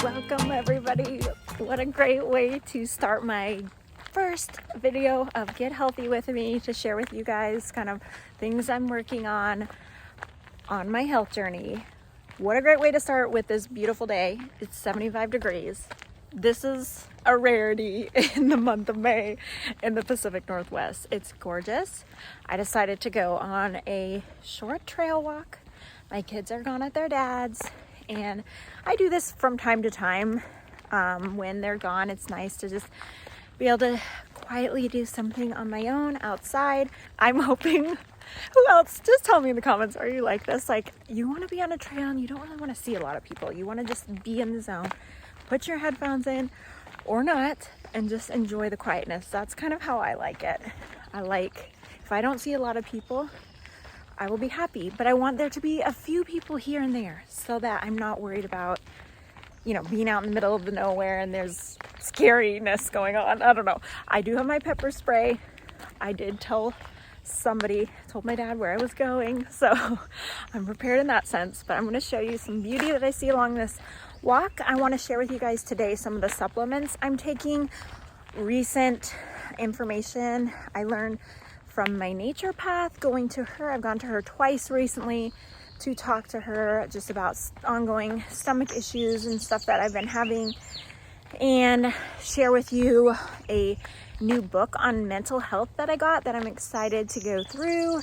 Welcome everybody. What a great way to start my first video of Get Healthy with me, to share with you guys kind of things I'm working on my health journey. What a great way to start with this beautiful day. It's 75 degrees. This is a rarity in the month of May in the Pacific Northwest. It's gorgeous. I decided to go on a short trail walk. My kids are gone at their dad's, and I do this from time to time. When they're gone, it's nice to just be able to quietly do something on my own outside. I'm hoping, who else? Just tell me in the comments, are you like this? Like, you want to be on a trail and you don't really want to see a lot of people. You want to just be in the zone. Put your headphones in or not and just enjoy the quietness. That's kind of how I like it. If I don't see a lot of people, I will be happy, but I want there to be a few people here and there so that I'm not worried about, being out in the middle of the nowhere and there's scariness going on. I don't know. I do have my pepper spray. I did told my dad where I was going, so I'm prepared in that sense, but I'm going to show you some beauty that I see along this walk. I want to share with you guys today some of the supplements I'm taking, recent information I learned from my naturopath, going to her. I've gone to her twice recently to talk to her just about ongoing stomach issues and stuff that I've been having, and share with you a new book on mental health that I got that I'm excited to go through.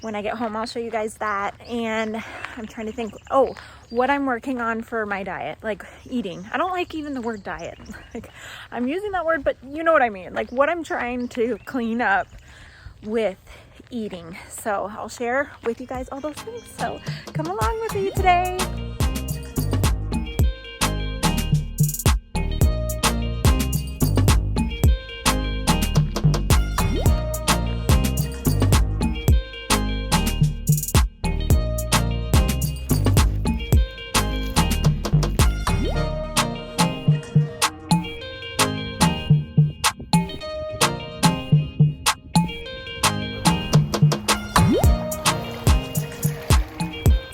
When I get home, I'll show you guys that. And I'm trying to think, what I'm working on for my diet, like eating. I don't like even the word diet. Like, I'm using that word, but you know what I mean. Like, what I'm trying to clean up with eating. So I'll share with you guys all those things. So come along with me today.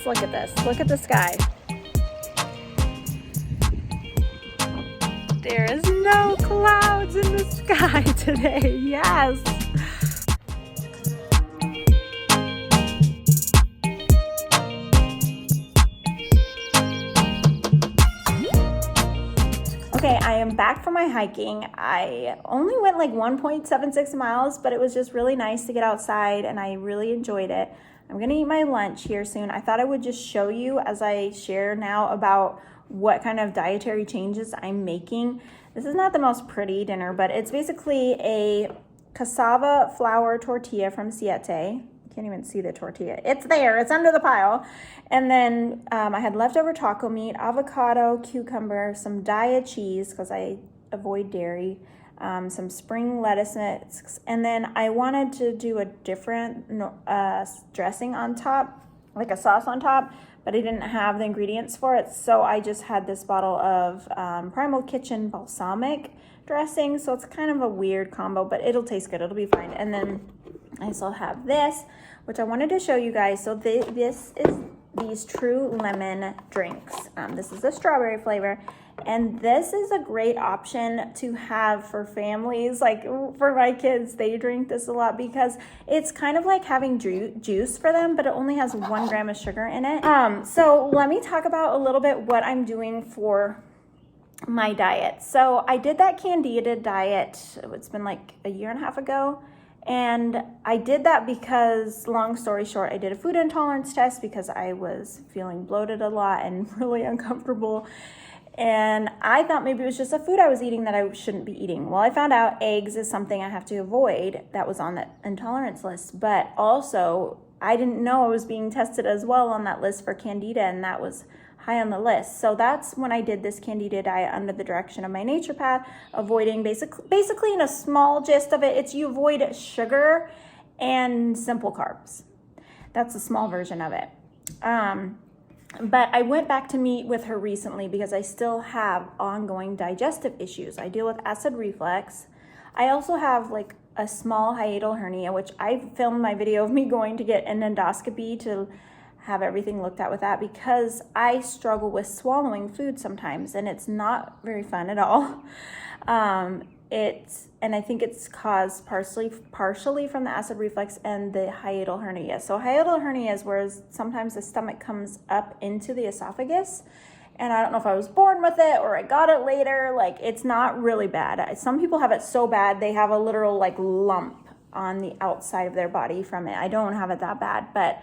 Look at this. Look at the sky. There is no clouds in the sky today. Yes. Okay, I am back from my hiking. I only went like 1.76 miles, but it was just really nice to get outside and I really enjoyed it. I'm gonna eat my lunch here soon. I thought I would just show you as I share now about what kind of dietary changes I'm making. This is not the most pretty dinner, but it's basically a cassava flour tortilla from Siete. Can't even see the tortilla. It's there, it's under the pile. And then I had leftover taco meat, avocado, cucumber, some Daiya cheese because I avoid dairy, some spring lettuce, and then I wanted to do a different dressing on top, like a sauce on top, but I didn't have the ingredients for it, so I just had this bottle of Primal Kitchen balsamic dressing. So it's kind of a weird combo, but it'll taste good, it'll be fine. And then I still have this, which I wanted to show you guys. So this is these True Lemon drinks. This is the strawberry flavor. And this is a great option to have for families. Like for my kids, they drink this a lot because it's kind of like having juice for them, but it only has 1 gram of sugar in it. So let me talk about a little bit what I'm doing for my diet. So I did that Candida diet. It's been like a year and a half ago. And I did that because, long story short, I did a food intolerance test because I was feeling bloated a lot and really uncomfortable. And I thought maybe it was just a food I was eating that I shouldn't be eating. Well, I found out eggs is something I have to avoid. That was on that intolerance list. But also, I didn't know I was being tested as well on that list for Candida, and that was high on the list. So that's when I did this Candida diet under the direction of my naturopath, avoiding basically in a small gist of it, it's you avoid sugar and simple carbs. That's a small version of it. But I went back to meet with her recently because I still have ongoing digestive issues. I deal with acid reflux. I also have like a small hiatal hernia, which I filmed my video of me going to get an endoscopy to have everything looked at with that, because I struggle with swallowing food sometimes, and it's not very fun at all. And I think it's caused partially from the acid reflux and the hiatal hernia. So hiatal hernia is where sometimes the stomach comes up into the esophagus, and I don't know if I was born with it or I got it later. Like, it's not really bad. Some people have it so bad they have a literal like lump on the outside of their body from it. I don't have it that bad, but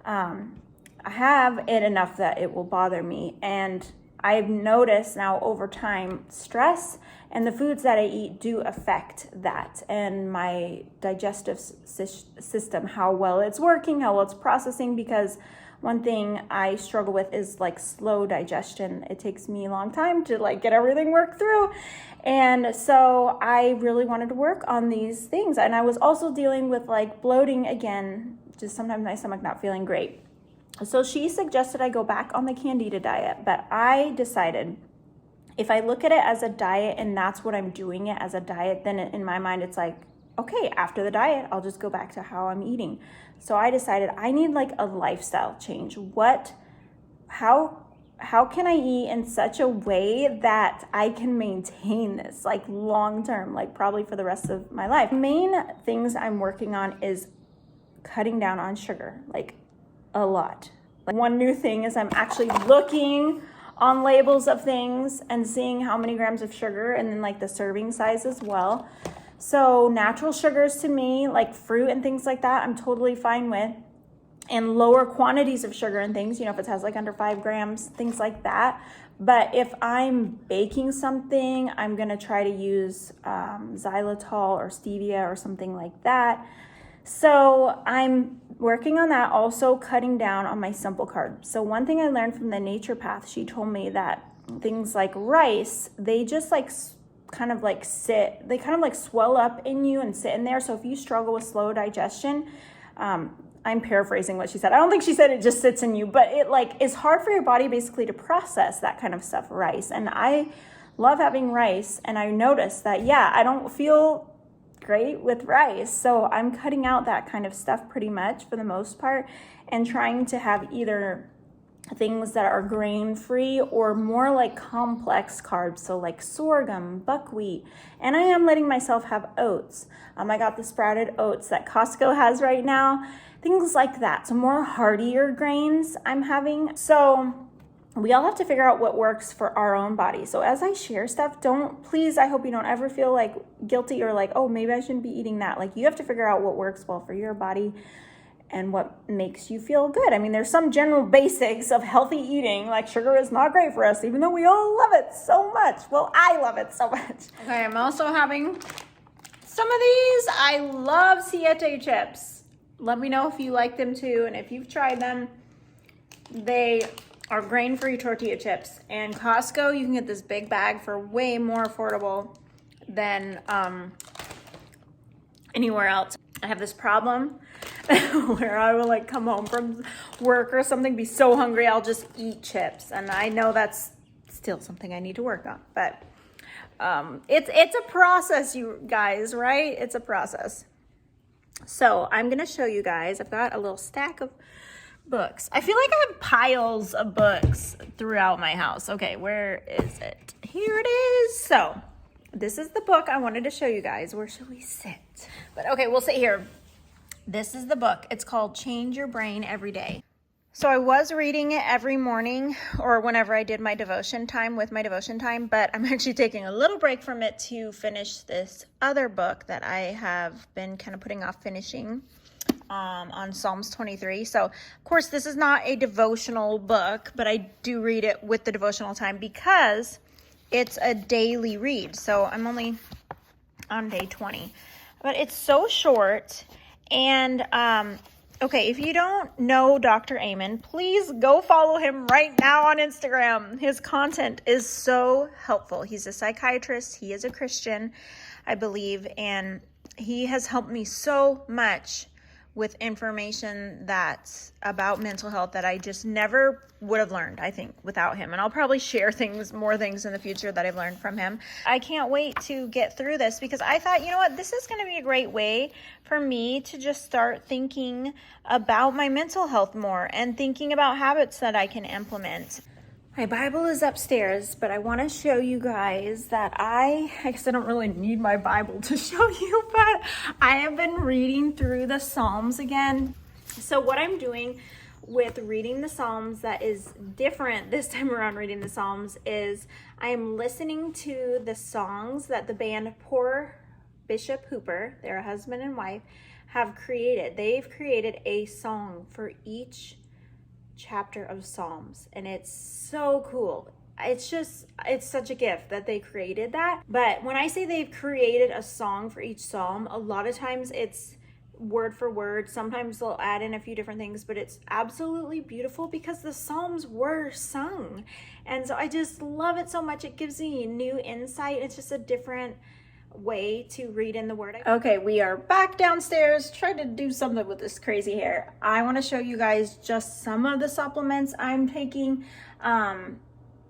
I have it enough that it will bother me. And I've noticed now over time, stress and the foods that I eat do affect that, and my digestive system, how well it's working, how well it's processing, because one thing I struggle with is like slow digestion. It takes me a long time to like get everything worked through. And so I really wanted to work on these things. And I was also dealing with like bloating again, just sometimes my stomach not feeling great. So she suggested I go back on the Candida diet, but I decided if I look at it as a diet and that's what I'm doing it as a diet, then in my mind it's like, okay, after the diet, I'll just go back to how I'm eating. So I decided I need like a lifestyle change. How can I eat in such a way that I can maintain this like long term, like probably for the rest of my life? Main things I'm working on is cutting down on sugar, like a lot. Like, one new thing is I'm actually looking on labels of things and seeing how many grams of sugar, and then like the serving size as well. So natural sugars to me, like fruit and things like that, I'm totally fine with. And lower quantities of sugar and things, if it has like under 5 grams, things like that. But if I'm baking something, I'm gonna try to use xylitol or stevia or something like that. So I'm working on that, also cutting down on my simple carbs. So one thing I learned from the naturopath, she told me that things like rice, they just like kind of like swell up in you and sit in there. So if you struggle with slow digestion, I'm paraphrasing what she said. I don't think she said it just sits in you, but it like is hard for your body basically to process that kind of stuff, rice. And I love having rice, and I noticed that, I don't feel great with rice. So I'm cutting out that kind of stuff pretty much for the most part, and trying to have either things that are grain-free or more like complex carbs, so like sorghum, buckwheat, and I am letting myself have oats. I got the sprouted oats that Costco has right now, things like that. So more heartier grains I'm having. So we all have to figure out what works for our own body. So as I share stuff, I hope you don't ever feel like guilty or like, oh, maybe I shouldn't be eating that. Like, you have to figure out what works well for your body and what makes you feel good. I mean, there's some general basics of healthy eating, like sugar is not great for us, even though we all love it so much. Well, I love it so much. Okay, I'm also having some of these. I love Siete chips. Let me know if you like them too, and if you've tried them. They are grain-free tortilla chips, and Costco, you can get this big bag for way more affordable than anywhere else. I have this problem where I will like come home from work or something, be so hungry, I'll just eat chips. And I know that's still something I need to work on, but it's a process, you guys, right? It's a process. So I'm going to show you guys, I've got a little stack of books. I feel like I have piles of books throughout my house. Okay, where is it? Here it is. So this is the book I wanted to show you guys. Where should we sit? But okay, we'll sit here. This is the book. It's called Change Your Brain Every Day. So I was reading it every morning or whenever I did my devotion time but I'm actually taking a little break from it to finish this other book that I have been kind of putting off finishing on Psalms 23. So of course this is not a devotional book, but I do read it with the devotional time because it's a daily read. So I'm only on day 20, but it's so short. And okay, if you don't know Dr. Amen, please go follow him right now on Instagram. His content is so helpful. He's a psychiatrist. He is a Christian, I believe, and he has helped me so much with information that's about mental health that I just never would have learned, I think, without him. And I'll probably share more things in the future that I've learned from him. I can't wait to get through this because I thought, you know what, this is going to be a great way for me to just start thinking about my mental health more and thinking about habits that I can implement. My Bible is upstairs, but I want to show you guys that I guess I don't really need my Bible to show you, but I have been reading through the Psalms again. So what I'm doing with reading the Psalms that is different this time around reading the Psalms is I am listening to the songs that the band Poor Bishop Hooper, their husband and wife, have created. They've created a song for each chapter of Psalms, and it's so cool. It's such a gift that they created that. But when I say they've created a song for each psalm, a lot of times it's word for word. Sometimes they'll add in a few different things, but it's absolutely beautiful because the Psalms were sung. And so I just love it so much. It gives me new insight. It's just a different way to read in the Word. Okay, we are back downstairs trying to do something with this crazy hair. I want to show you guys just some of the supplements I'm taking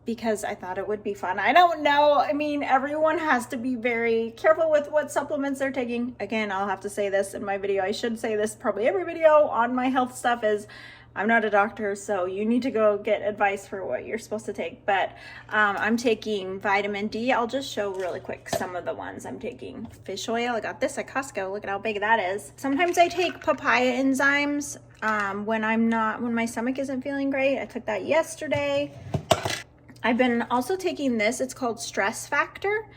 because I thought it would be fun. I don't know. I mean, everyone has to be very careful with what supplements they're taking. Again, I'll have to say this in my video. I should say this probably every video on my health stuff is I'm not a doctor, so you need to go get advice for what you're supposed to take. But I'm taking vitamin D. I'll just show really quick some of the ones I'm taking. Fish oil. I got this at Costco. Look at how big that is. Sometimes I take papaya enzymes when my stomach isn't feeling great. I took that yesterday. I've been also taking this. It's called Stress Factor.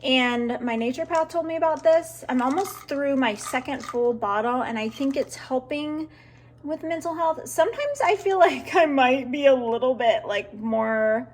And my naturopath told me about this. I'm almost through my second full bottle, and I think it's helping with mental health. Sometimes I feel like I might be a little bit like more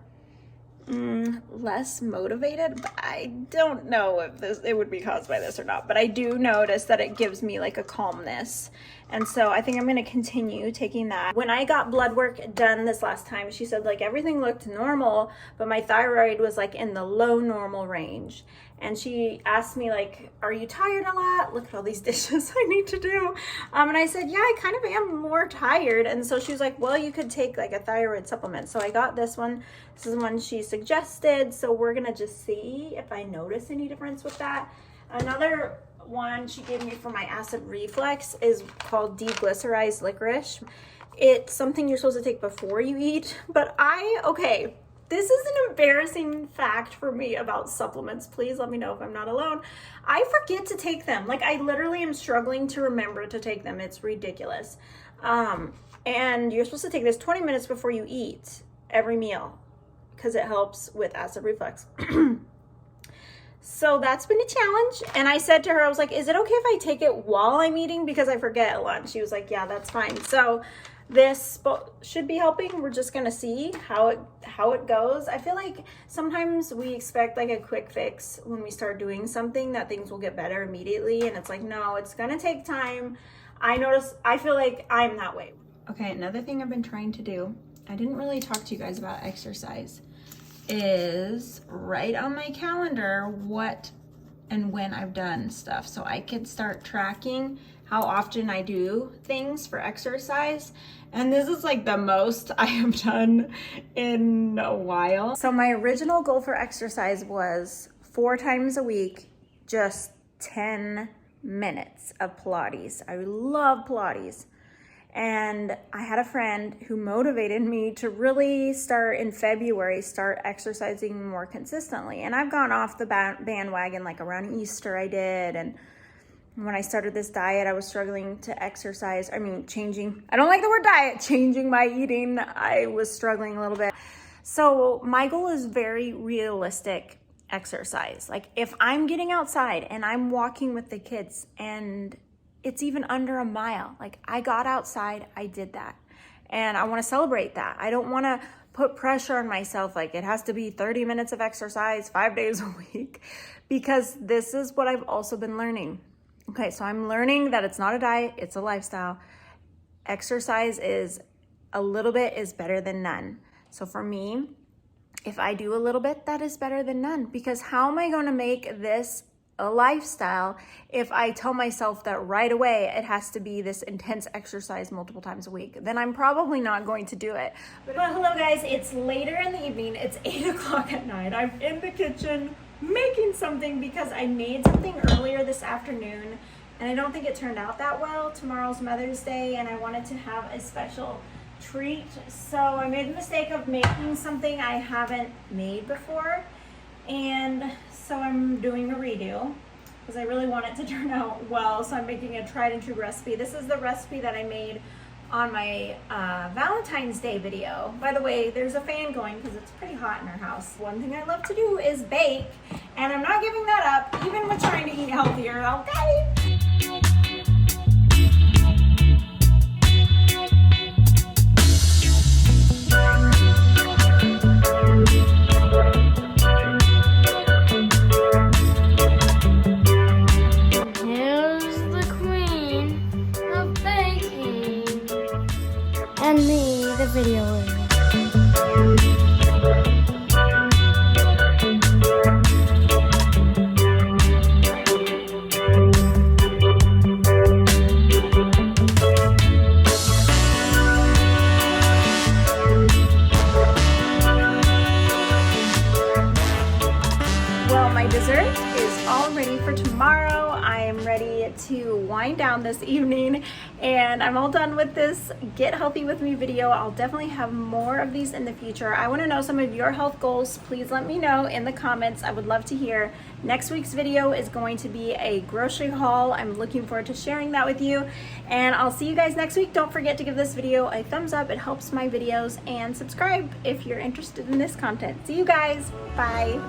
less motivated, but I don't know if it would be caused by this or not. But I do notice that it gives me like a calmness, and so I think I'm going to continue taking that. When I got blood work done this last time, she said like everything looked normal, but my thyroid was like in the low normal range. And she asked me like, are you tired a lot? Look at all these dishes I need to do. And I said, yeah, I kind of am more tired. And so she was like, well, you could take like a thyroid supplement. So I got this one. This is one she suggested. So we're going to just see if I notice any difference with that. Another one she gave me for my acid reflux is called deglycerized licorice. It's something you're supposed to take before you eat. But this is an embarrassing fact for me about supplements. Please let me know if I'm not alone. I forget to take them. Like I literally am struggling to remember to take them. It's ridiculous. And you're supposed to take this 20 minutes before you eat every meal because it helps with acid reflux. So that's been a challenge. And I said to her, I was like, is it okay if I take it while I'm eating? Because I forget at lunch. She was like, yeah, that's fine. So this should be helping. We're just gonna see how it goes. I feel like sometimes we expect like a quick fix when we start doing something, that things will get better immediately, and it's like, no, it's gonna take time. I feel like I'm that way. Okay, another thing I've been trying to do, I didn't really talk to you guys about exercise, is write on my calendar what and when I've done stuff, so I could start tracking how often I do things for exercise. And this is like the most I have done in a while. So my original goal for exercise was 4 times a week, just 10 minutes of Pilates. I love Pilates. And I had a friend who motivated me to really start in February, start exercising more consistently. And I've gone off the bandwagon, like around Easter I did. And when I started this diet, I was struggling to exercise. I don't like the word diet, changing my eating. I was struggling a little bit. So my goal is very realistic exercise. Like if I'm getting outside and I'm walking with the kids and it's even under a mile, like I got outside, I did that. And I want to celebrate that. I don't want to put pressure on myself. Like it has to be 30 minutes of exercise 5 days a week, because this is what I've also been learning. Okay, so I'm learning that it's not a diet, it's a lifestyle. Exercise is a little bit is better than none. So for me, if I do a little bit, that is better than none, because how am I going to make this a lifestyle if I tell myself that right away it has to be this intense exercise multiple times a week. Then I'm probably not going to do it. But hello guys, it's later in the evening. It's 8 o'clock at night. I'm in the kitchen making something because I made something earlier this afternoon and I don't think it turned out that well. Tomorrow's Mother's Day and I wanted to have a special treat. So I made the mistake of making something I haven't made before. And so I'm doing a redo because I really want it to turn out well. So I'm making a tried and true recipe. This is the recipe that I made on my Valentine's Day video. By the way, there's a fan going because it's pretty hot in our house. One thing I love to do is bake, and I'm not giving that up, even with trying to eat healthier, okay? And me, the video link. Well, my dessert is all ready for tomorrow. I am ready to wind down this evening and I'm all done with this Get Healthy With Me video. I'll definitely have more of these in the future. I want to know some of your health goals. Please let me know in the comments. I would love to hear. Next week's video is going to be a grocery haul. I'm looking forward to sharing that with you and I'll see you guys next week. Don't forget to give this video a thumbs up. It helps my videos, and subscribe if you're interested in this content. See you guys. Bye.